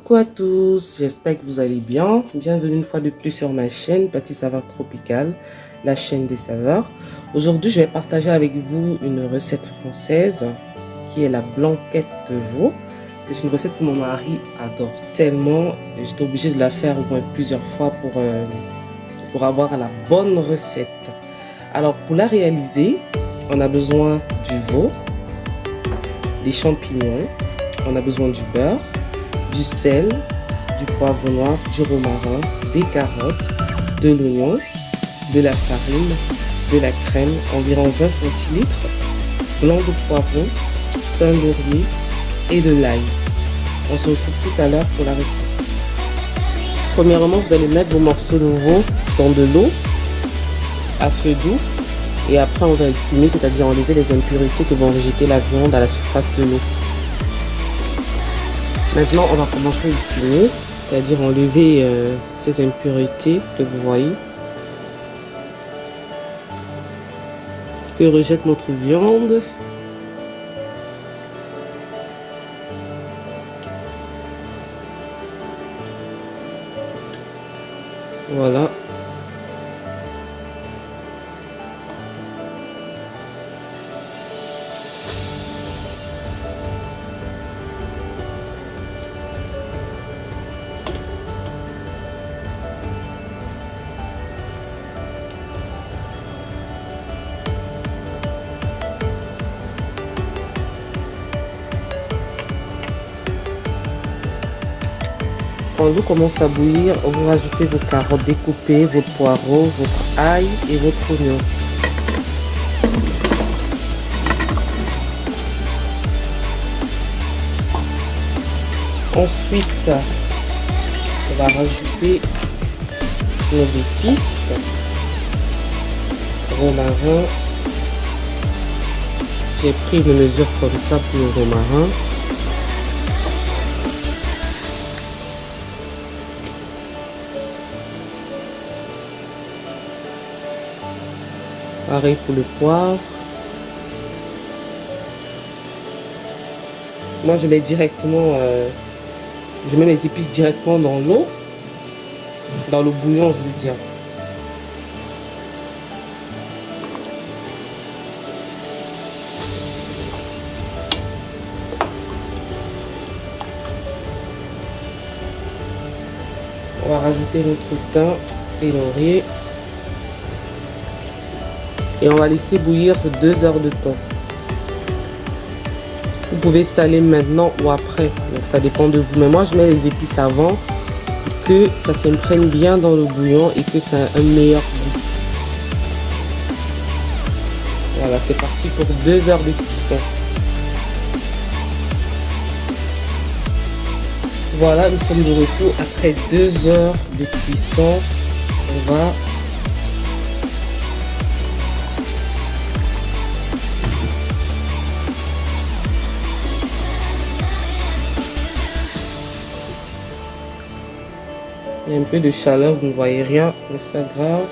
Coucou à tous, j'espère que vous allez bien. Bienvenue une fois de plus sur ma chaîne Petit Saveur Tropicale, la chaîne des saveurs. Aujourd'hui, je vais partager avec vous une recette française qui est la blanquette de veau. C'est une recette que mon mari adore tellement. J'étais obligée de la faire au moins plusieurs fois pour avoir la bonne recette. Alors, pour la réaliser, on a besoin du veau, des champignons, on a besoin du beurre, du sel, du poivre noir, du romarin, des carottes, de l'oignon, de la farine, de la crème, environ 20 centilitres, blanc de poivron, pain laurier et de l'ail. On se retrouve tout à l'heure pour la recette. Premièrement, vous allez mettre vos morceaux de veau dans de l'eau à feu doux et après on va écumer, c'est-à-dire enlever les impuretés que vont rejeter la viande à la surface de l'eau. Maintenant, on va commencer à écumer, c'est-à-dire enlever ces impuretés que vous voyez, que rejette notre viande. Voilà. Quand l'eau commence à bouillir, vous rajoutez vos carottes découpées, votre poireau, votre ail et votre oignon. Ensuite, on va rajouter nos épices, romarin. J'ai pris une mesure comme ça pour le romarin. Pareil pour le poivre. Moi, je mets directement, je mets les épices directement dans l'eau, dans le bouillon, je veux dire. On va rajouter notre thym et laurier. Et on va laisser bouillir 2 heures de temps. Vous pouvez saler maintenant ou après, donc ça dépend de vous. Mais moi je mets les épices avant pour que ça s'imprègne bien dans le bouillon et que ça ait un meilleur goût. Voilà, c'est parti pour 2 heures de cuisson. Voilà, nous sommes de retour après 2 heures de cuisson. On va il y a un peu de chaleur, vous ne voyez rien, mais c'est pas grave.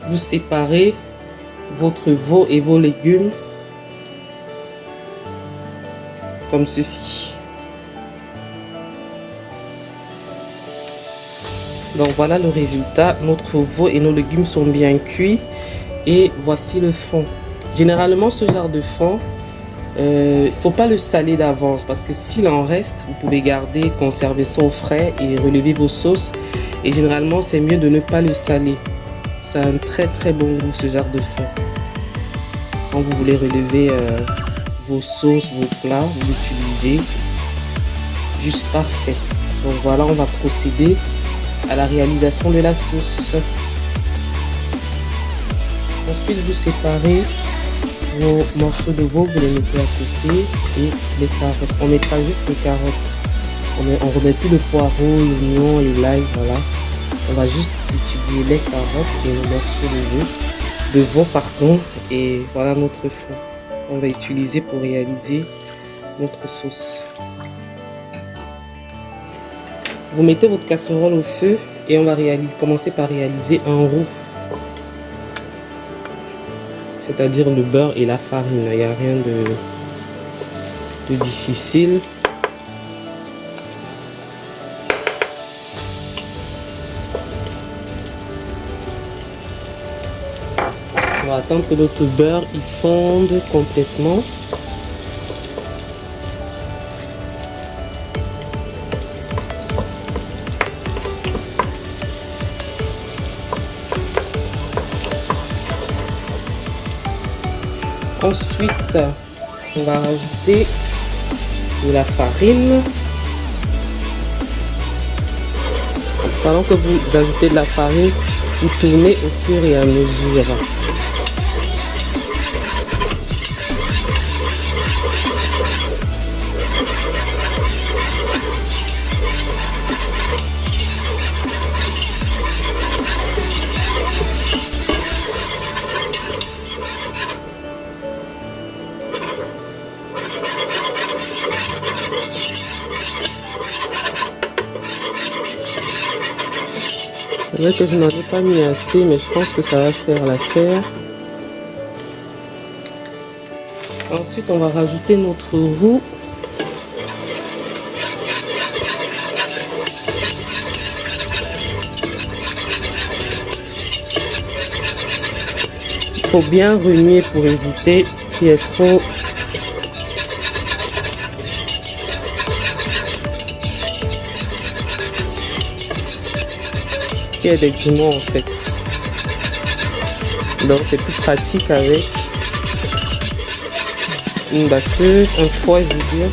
Vous séparez votre veau et vos légumes comme ceci. Donc voilà le résultat. Notre veau et nos légumes sont bien cuits et voici le fond. Généralement ce genre de fond, faut pas le saler d'avance parce que s'il en reste, vous pouvez garder, conserver ça au frais et relever vos sauces. Et généralement, c'est mieux de ne pas le saler. Ça a un très très bon goût ce genre de fond. Quand vous voulez relever vos sauces, vos plats, vous l'utilisez. Juste parfait. Donc voilà, on va procéder à la réalisation de la sauce. Ensuite, vous séparez vos morceaux de veau, vous les mettez à côté et les carottes. On mettra juste les carottes. On remet plus le poireau, l'oignon et l'ail, voilà. On va juste utiliser les carottes et les morceaux de veau, pardon. Et voilà notre fond. On va utiliser pour réaliser notre sauce. Vous mettez votre casserole au feu et on va commencer par réaliser un roux. c'est-à-dire le beurre et la farine. Il n'y a rien de difficile. On va attendre que notre beurre il fonde complètement. Ensuite, on va rajouter de la farine. Pendant que vous ajoutez de la farine, vous tournez au fur et à mesure. C'est vrai que je n'en ai pas mis assez, mais je pense que ça va faire l'affaire. Ensuite, on va rajouter notre roux. Il faut bien remuer pour éviter qu'il y ait trop qu'il y ait des grumeaux en fait. Donc c'est plus pratique avec une batteuse, un foie je veux dire.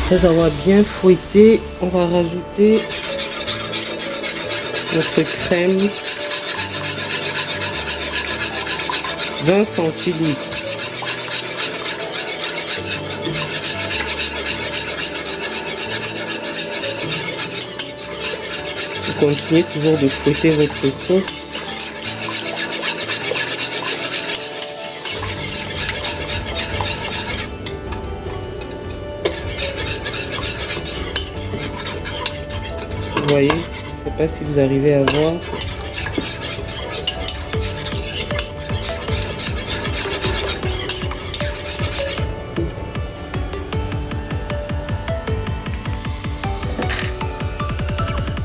Après avoir bien fouetté, on va rajouter notre crème 20 centilitres. Vous continuez toujours de fouetter votre sauce. Vous voyez, je ne sais pas si vous arrivez à voir.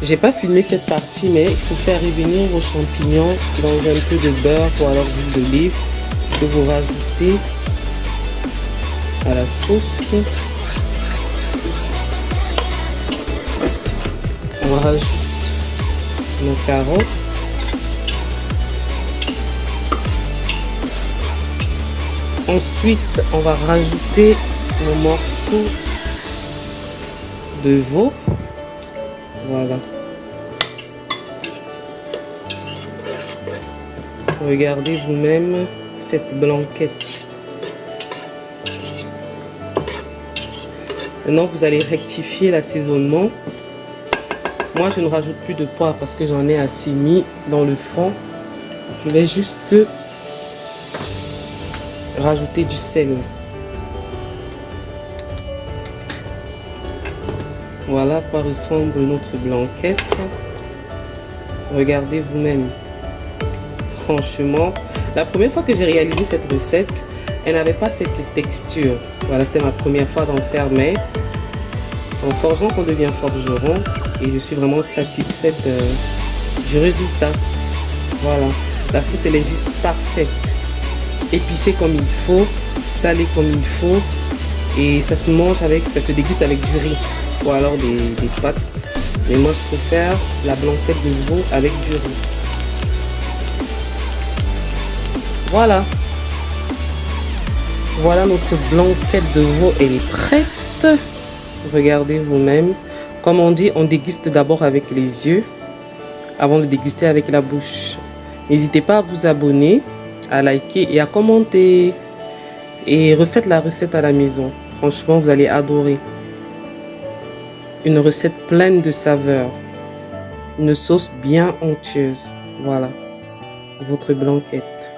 J'ai pas filmé cette partie, mais il faut faire revenir vos champignons dans un peu de beurre ou alors d'huile d'olive que vous rajoutez à la sauce. On rajoute nos carottes. Ensuite, on va rajouter nos morceaux de veau. Voilà. Regardez vous-même cette blanquette. Maintenant, vous allez rectifier l'assaisonnement. Moi, je ne rajoute plus de poivre parce que j'en ai assez mis dans le fond. Je vais juste rajouter du sel. Voilà à quoi ressemble notre blanquette. Regardez vous-même. Franchement, la première fois que j'ai réalisé cette recette, elle n'avait pas cette texture. Voilà, c'était ma première fois d'en faire, mais c'est en forgeant qu'on devient forgeron. Et je suis vraiment satisfaite du résultat. Voilà, la sauce elle est juste parfaite. Épicée comme il faut, salée comme il faut. Et ça se mange avec, ça se déguste avec du riz. Ou alors des pâtes. Mais moi je préfère la blanquette de veau avec du riz. Voilà. Voilà notre blanquette de veau, elle est prête. Regardez vous-même. Comme on dit, on déguste d'abord avec les yeux avant de déguster avec la bouche. N'hésitez pas à vous abonner, à liker et à commenter. Et refaites la recette à la maison. Franchement, vous allez adorer. Une recette pleine de saveurs. Une sauce bien onctueuse. Voilà, votre blanquette.